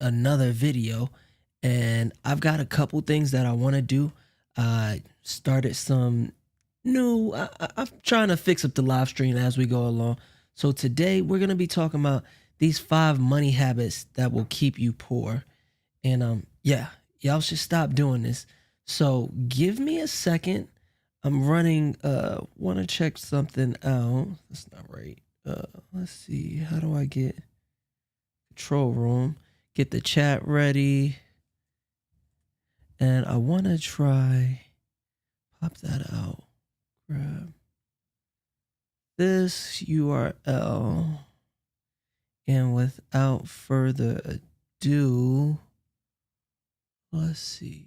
another video, and I've got a couple things that I want to do. I started some new. I'm trying to fix up the live stream as we go along. So today we're gonna be talking about these 5 money habits that will keep you poor, and yeah, y'all should stop doing this. So give me a second. I'm running. Want to check something out. That's not right. Let's see. How do I get control room? Get the chat ready. And I want to try pop that out. Grab this URL. And without further ado, let's see.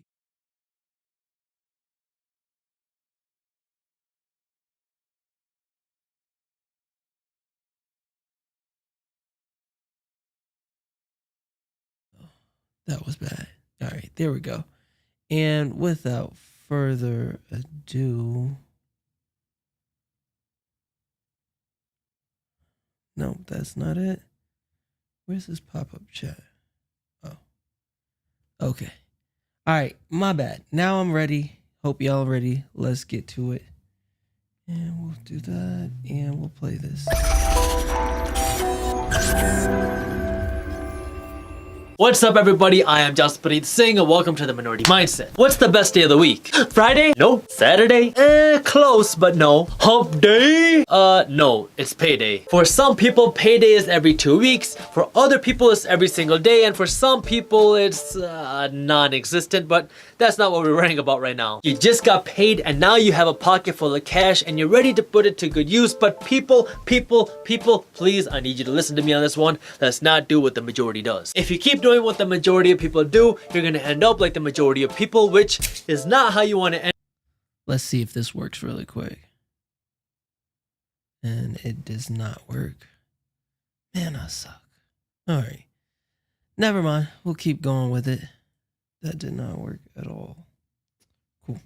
That was bad. All right, there we go. And without further ado, no, that's not it. Where's this pop-up chat? Oh, okay. All right, my bad. Now I'm ready. Hope y'all ready. Let's get to it. And we'll do that, and we'll play this. What's up, everybody? I am Jaspreet Singh and welcome to the Minority Mindset. What's the best day of the week? Friday? No. Saturday? Close, but no. Hump day? No, it's payday. For some people, payday is every 2 weeks. For other people, it's every single day. And for some people, it's non-existent, but that's not what we're worrying about right now. You just got paid and now you have a pocket full of cash and you're ready to put it to good use. But people, please, I need you to listen to me on this one. Let's not do what the majority does. If you keep doing what the majority of people do, you're gonna end up like the majority of people, which is not how you want to end. Let's see if this works really quick. And it does not work. Man, I suck. All right. Never mind. We'll keep going with it. That did not work at all. Cool.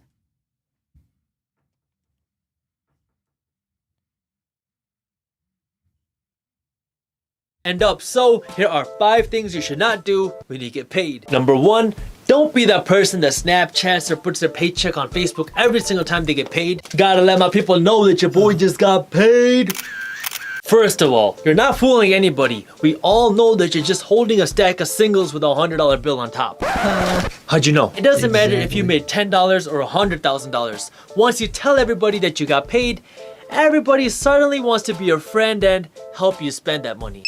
End up. So here are 5 things you should not do when you get paid. Number 1, don't be that person that Snapchats or puts their paycheck on Facebook every single time they get paid. Gotta let my people know that your boy just got paid. First of all, you're not fooling anybody. We all know that you're just holding a stack of singles with a $100 bill on top. How'd you know? It doesn't matter if you made $10 or $100,000. Once you tell everybody that you got paid, everybody suddenly wants to be your friend and help you spend that money.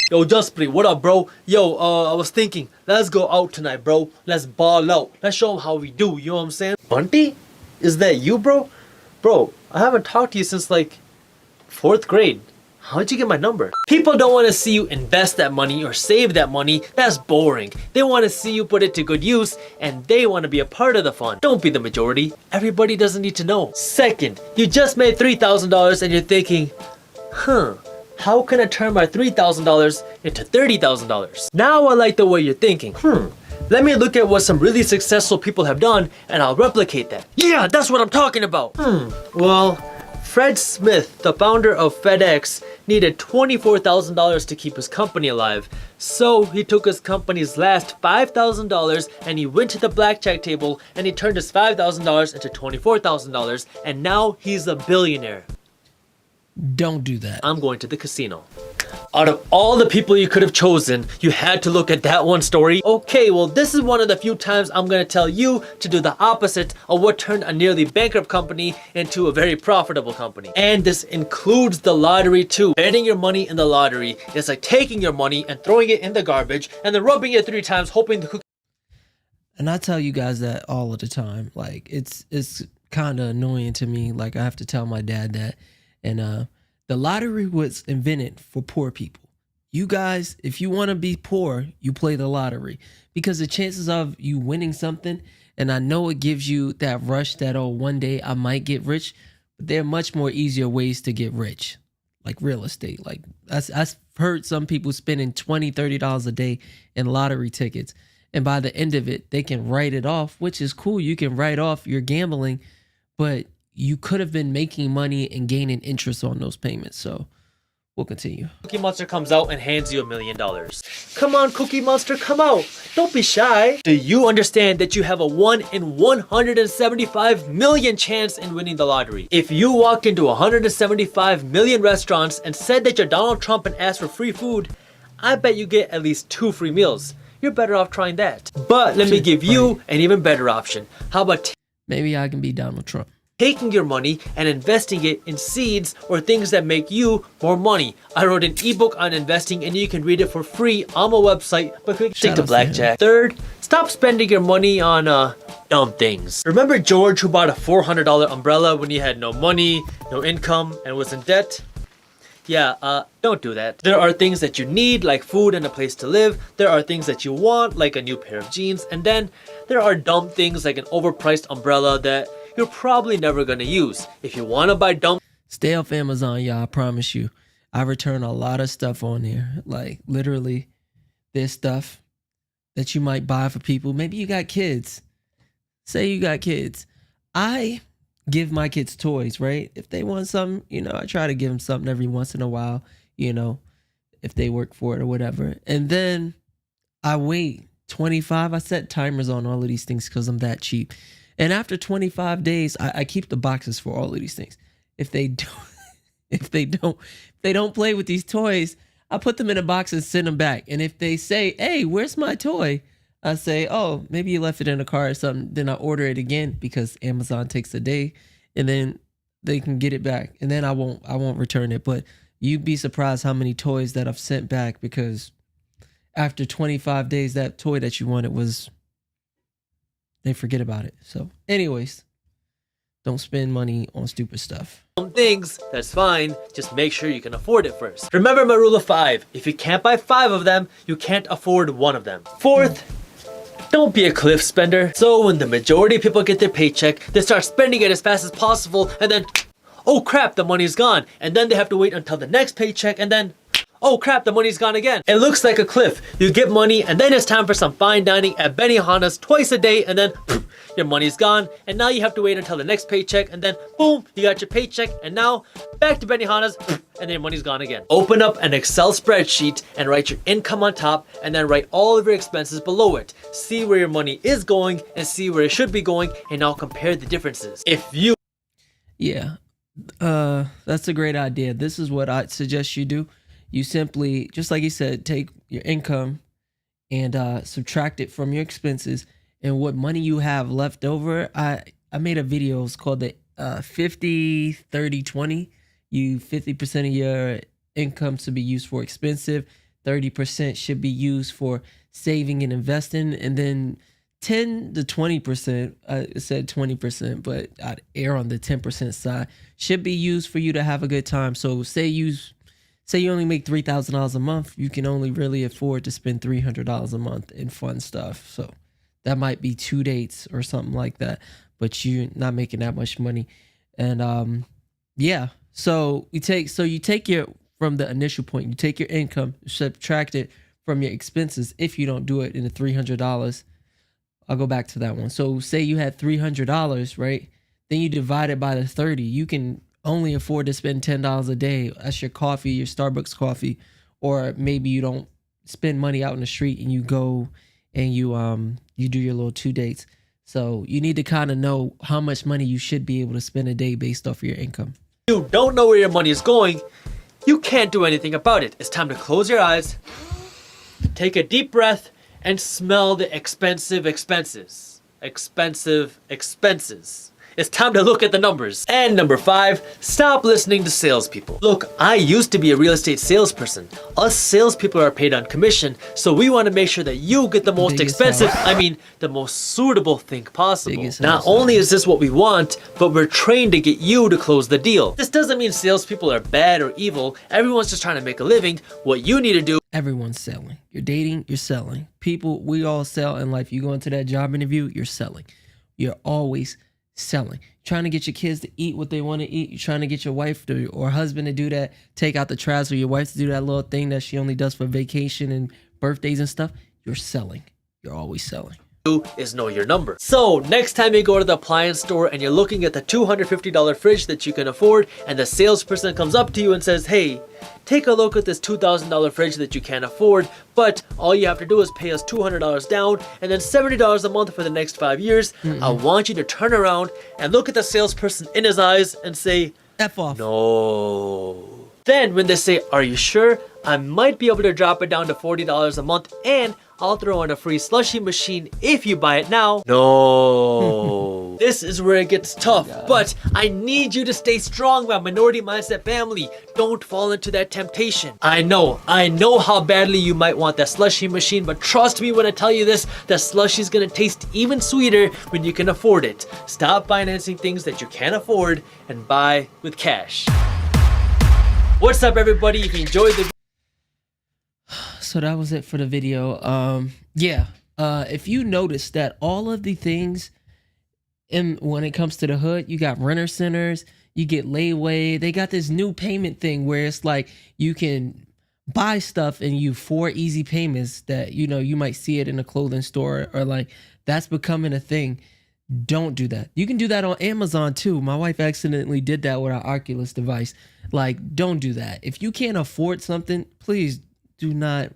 Yo, Justpreet, what up, bro? Yo, I was thinking, let's go out tonight, bro. Let's ball out. Let's show them how we do, you know what I'm saying? Bunty? Is that you, bro? Bro, I haven't talked to you since like 4th grade. How'd you get my number? People don't want to see you invest that money or save that money. That's boring. They want to see you put it to good use and they want to be a part of the fun. Don't be the majority. Everybody doesn't need to know. Second, you just made $3,000 and you're thinking, how can I turn my $3,000 into $30,000? Now I like the way you're thinking. Let me look at what some really successful people have done and I'll replicate that. Yeah, that's what I'm talking about. Well, Fred Smith, the founder of FedEx, needed $24,000 to keep his company alive. So he took his company's last $5,000 and he went to the blackjack table and he turned his $5,000 into $24,000 and now he's a billionaire. Don't do that. I'm going to the casino. Out of all the people you could have chosen, you had to look at that one story. Okay, well, this is one of the few times I'm going to tell you to do the opposite of what turned a nearly bankrupt company into a very profitable company. And this includes the lottery too. Betting your money in the lottery is like taking your money and throwing it in the garbage and then rubbing it 3 times hoping the cookie. And I tell you guys that all of the time. Like, it's kind of annoying to me. Like, I have to tell my dad that. And the lottery was invented for poor people. You guys, if you want to be poor, you play the lottery because the chances of you winning something, and I know it gives you that rush that, oh, one day I might get rich, but there are much more easier ways to get rich, like real estate. Like I've heard some people spending $20, $30 a day in lottery tickets. And by the end of it, they can write it off, which is cool. You can write off your gambling, but you could have been making money and gaining interest on those payments. So we'll continue. Cookie Monster comes out and hands you $1 million. Come on, Cookie Monster, come out. Don't be shy. Do you understand that you have a 1 in 175 million chance in winning the lottery? If you walk into 175 million restaurants and said that you're Donald Trump and asked for free food, I bet you get at least 2 free meals. You're better off trying that. But let me give you an even better option. How about maybe I can be Donald Trump? Taking your money and investing it in seeds or things that make you more money. I wrote an ebook on investing and you can read it for free on my website, but quick stick to blackjack. Third, stop spending your money on dumb things. Remember George who bought a $400 umbrella when he had no money, no income, and was in debt? Yeah, don't do that. There are things that you need, like food and a place to live. There are things that you want, like a new pair of jeans. And then there are dumb things like an overpriced umbrella that you're probably never gonna use. If you wanna buy dumb... Stay off Amazon, y'all, I promise you. I return a lot of stuff on there. Like, literally, there's stuff that you might buy for people. Maybe you got kids. Say you got kids. I give my kids toys, right? If they want something, you know, I try to give them something every once in a while, you know, if they work for it or whatever. And then I wait 25. I set timers on all of these things because I'm that cheap. And after 25 days, I keep the boxes for all of these things. If they don't play with these toys, I put them in a box and send them back. And if they say, "Hey, where's my toy?" I say, "Oh, maybe you left it in a car or something." Then I order it again because Amazon takes a day, and then they can get it back. And then I won't return it. But you'd be surprised how many toys that I've sent back because after 25 days, that toy that you wanted they forget about it. So anyways, don't spend money on stupid stuff. Some things, that's fine. Just make sure you can afford it first. Remember my rule of 5. If you can't buy 5 of them, you can't afford 1 of them. Fourth, don't be a cliff spender. So when the majority of people get their paycheck, they start spending it as fast as possible and then, oh crap, the money's gone. And then they have to wait until the next paycheck and then, oh crap, the money's gone again. It looks like a cliff. You get money and then it's time for some fine dining at Benihana's twice a day and then your money's gone. And now you have to wait until the next paycheck and then boom, you got your paycheck and now back to Benihana's and then your money's gone again. Open up an Excel spreadsheet and write your income on top and then write all of your expenses below it. See where your money is going and see where it should be going and now compare the differences. Yeah, that's a great idea. This is what I suggest you do. You simply, just like he said, take your income and subtract it from your expenses. And what money you have left over, I made a video. It's called the 50, 30, 20. 50% of your income should be used for expensive. 30% should be used for saving and investing. And then 10 to 20%, I said 20%, but I'd err on the 10% side, should be used for you to have a good time. So say you only make $3,000 a month, you can only really afford to spend $300 a month in fun stuff. So that might be 2 dates or something like that, but you're not making that much money. And yeah, so you take your, from the initial point, you take your income, subtract it from your expenses. If you don't do it in the $300, I'll go back to that one. So say you had $300, right? Then you divide it by the 30. You can only afford to spend $10 a day. That's your coffee, your Starbucks coffee. Or maybe you don't spend money out in the street and you go and you do your little 2 dates. So you need to kind of know how much money you should be able to spend a day based off of your income. You don't know where your money is going, you can't do anything about it. It's time to close your eyes, take a deep breath, and smell the expensive expenses. Expensive expenses. It's time to look at the numbers. And number 5, stop listening to salespeople. Look, I used to be a real estate salesperson. Us salespeople are paid on commission, so we want to make sure that you get the most expensive, the most suitable thing possible. Not only is this what we want, but we're trained to get you to close the deal. This doesn't mean salespeople are bad or evil. Everyone's just trying to make a living. What you need to do... Everyone's selling. You're dating, you're selling. People, we all sell in life. You go into that job interview, you're selling. You're always selling. Trying to get your kids to eat what they want to eat. You're trying to get your wife to, or husband to do that, take out the trash, or your wife to do that little thing that she only does for vacation and birthdays and stuff. You're selling. You're always selling. is know your number. So next time you go to the appliance store and you're looking at the $250 fridge that you can afford, and the salesperson comes up to you and says, hey, take a look at this $2,000 fridge that you can't afford, but all you have to do is pay us $200 down and then $70 a month for the next 5 years. I want you to turn around and look at the salesperson in his eyes and say, F off. no. Then when they say, are you sure? I might be able to drop it down to $40 a month and I'll throw in a free slushie machine if you buy it now. No. This is where it gets tough, but I need you to stay strong, my Minority Mindset family. Don't fall into that temptation. I know how badly you might want that slushie machine, but trust me when I tell you this, the slushie is gonna taste even sweeter when you can afford it. Stop financing things that you can't afford and buy with cash. What's up, everybody? If you enjoyed the So that was it for the video. If you notice that all of the things when it comes to the hood, you got renter centers, you get layaway. They got this new payment thing where it's like you can buy stuff in you 4 easy payments that, you know, you might see it in a clothing store, or like that's becoming a thing. Don't do that. You can do that on Amazon too. My wife accidentally did that with our Oculus device. Like, don't do that. If you can't afford something, please do not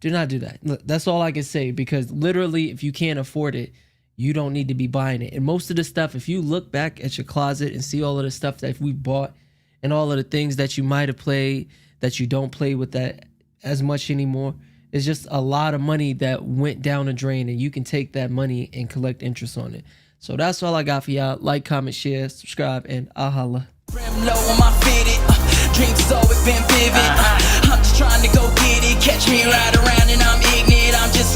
do that. Look, that's all I can say, because literally if you can't afford it, you don't need to be buying it. And most of the stuff, if you look back at your closet and see all of the stuff that we bought and all of the things that you might have played that you don't play with that as much anymore, it's just a lot of money that went down the drain, and you can take that money and collect interest on it. So that's all I got for y'all. Like, comment, share, subscribe, and I'll holla. Dreams has always been vivid. I'm just trying to go get it. Catch me right around and I'm ignorant. I'm just